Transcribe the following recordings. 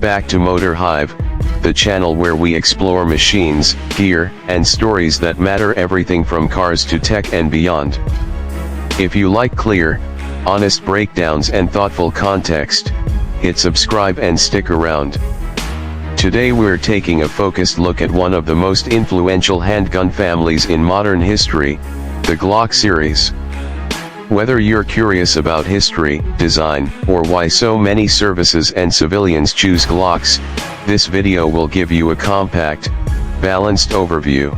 back to Motor Hive, the channel where we explore machines, gear, and stories that matter, everything from cars to tech and beyond. If you like clear, honest breakdowns and thoughtful context, hit subscribe and stick around. Today we're taking a focused look at one of the most influential handgun families in modern history, the Glock Series. Whether you're curious about history, design, or why so many services and civilians choose Glocks, this video will give you a compact, balanced overview.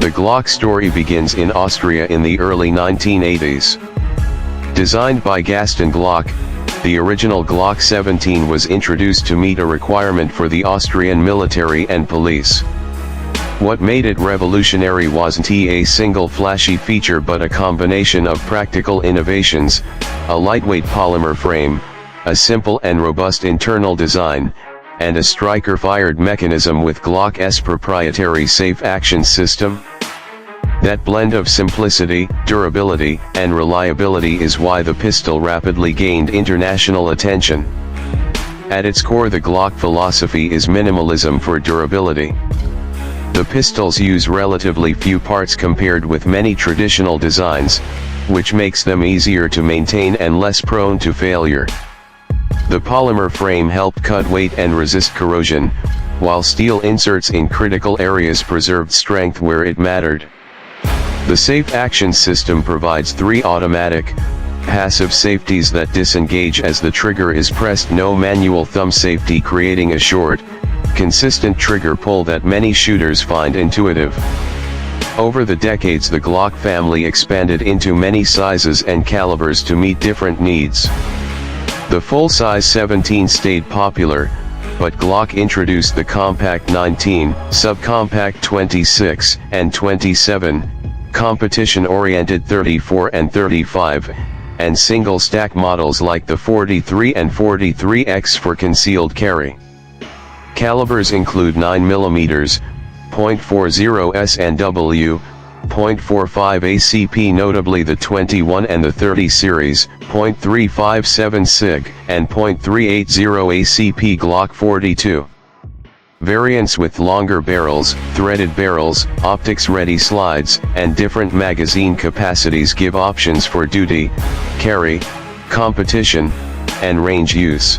The Glock story begins in Austria in the early 1980s. Designed by Gaston Glock, the original Glock 17 was introduced to meet a requirement for the Austrian military and police. What made it revolutionary wasn't a single flashy feature but a combination of practical innovations, a lightweight polymer frame, a simple and robust internal design, and a striker-fired mechanism with Glock's proprietary safe action system. That blend of simplicity, durability, and reliability is why the pistol rapidly gained international attention. At its core, the Glock philosophy is minimalism for durability. The pistols use relatively few parts compared with many traditional designs, which makes them easier to maintain and less prone to failure. The polymer frame helped cut weight and resist corrosion, while steel inserts in critical areas preserved strength where it mattered. The safe action system provides 3 automatic, passive safeties that disengage as the trigger is pressed. No manual thumb safety, creating a short, consistent trigger pull that many shooters find intuitive. Over the decades, the Glock family expanded into many sizes and calibers to meet different needs. The full-size 17 stayed popular, but Glock introduced the compact 19, subcompact 26, and 27, competition-oriented 34 and 35, and single-stack models like the 43 and 43X for concealed carry. Calibers include 9mm, .40 S&W, .45 ACP, notably the 21 and the 30 series, .357 SIG, and .380 ACP Glock 42. Variants with longer barrels, threaded barrels, optics-ready slides, and different magazine capacities give options for duty, carry, competition, and range use.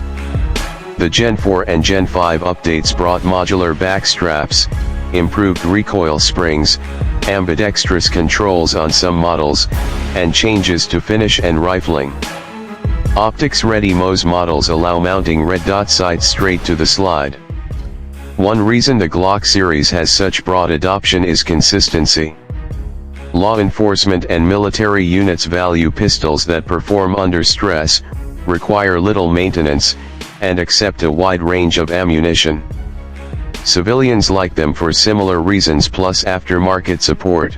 The Gen 4 and Gen 5 updates brought modular back straps, improved recoil springs, ambidextrous controls on some models, and changes to finish and rifling. Optics-ready MOS models allow mounting red dot sights straight to the slide. One reason the Glock series has such broad adoption is consistency. Law enforcement and military units value pistols that perform under stress, require little maintenance, and accept a wide range of ammunition. Civilians like them for similar reasons, plus aftermarket support.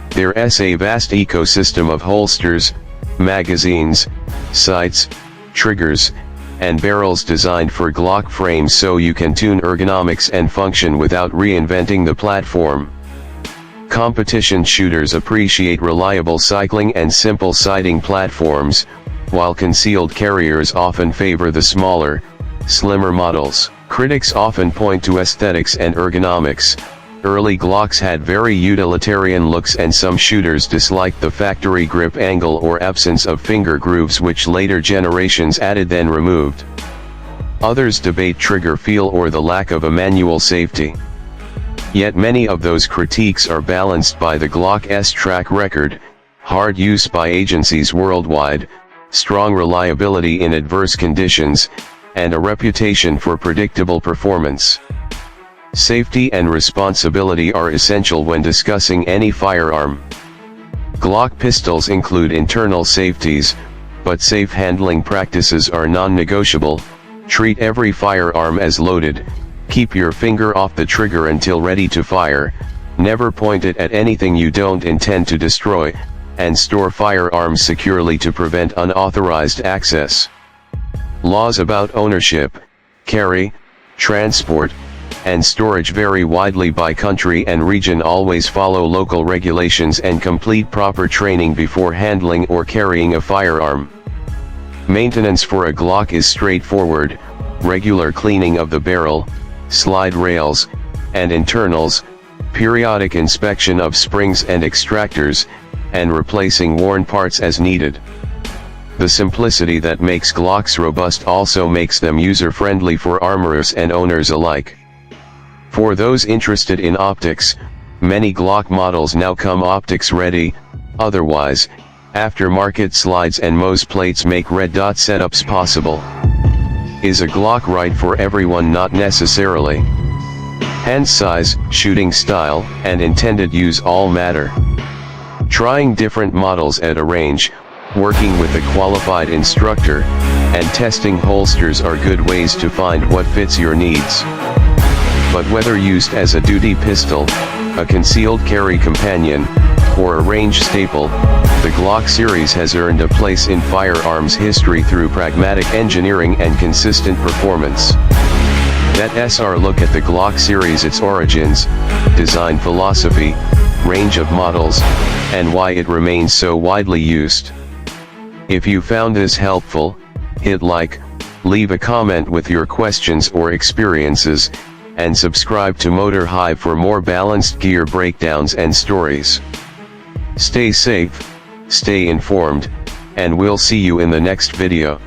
There's a vast ecosystem of holsters, magazines, sights, triggers, and barrels designed for Glock frames so you can tune ergonomics and function without reinventing the platform. Competition shooters appreciate reliable cycling and simple sighting platforms, while concealed carriers often favor the smaller, slimmer models. Critics often point to aesthetics and ergonomics. Early Glocks had very utilitarian looks, and some shooters disliked the factory grip angle or absence of finger grooves, which later generations added then removed. Others debate trigger feel or the lack of a manual safety. Yet many of those critiques are balanced by the Glock's track record, hard use by agencies worldwide, strong reliability in adverse conditions, and a reputation for predictable performance. Safety and responsibility are essential when discussing any firearm. Glock pistols include internal safeties, but safe handling practices are non-negotiable. Treat every firearm as loaded, keep your finger off the trigger until ready to fire, never point it at anything you don't intend to destroy, and store firearms securely to prevent unauthorized access. Laws about ownership, carry, transport, and storage vary widely by country and region. Always follow local regulations and complete proper training before handling or carrying a firearm. Maintenance for a Glock is straightforward. regular cleaning of the barrel, slide rails, and internals, periodic inspection of springs and extractors, and replacing worn parts as needed. The simplicity that makes Glocks robust also makes them user-friendly for armorers and owners alike. For those interested in optics, many Glock models now come optics ready. Otherwise, aftermarket slides and Mohs plates make red dot setups possible. Is a Glock right for everyone? Not necessarily. Hand size, shooting style, and intended use all matter. Trying different models at a range, working with a qualified instructor, and testing holsters are good ways to find what fits your needs. But whether used as a duty pistol, a concealed carry companion, or a range staple, the Glock series has earned a place in firearms history through pragmatic engineering and consistent performance. Let's look at the Glock series, its origins, design philosophy, range of models, and why it remains so widely used. If you found this helpful, hit like, leave a comment with your questions or experiences, and subscribe to Motor Hive for more balanced gear breakdowns and stories. Stay safe, stay informed, and we'll see you in the next video.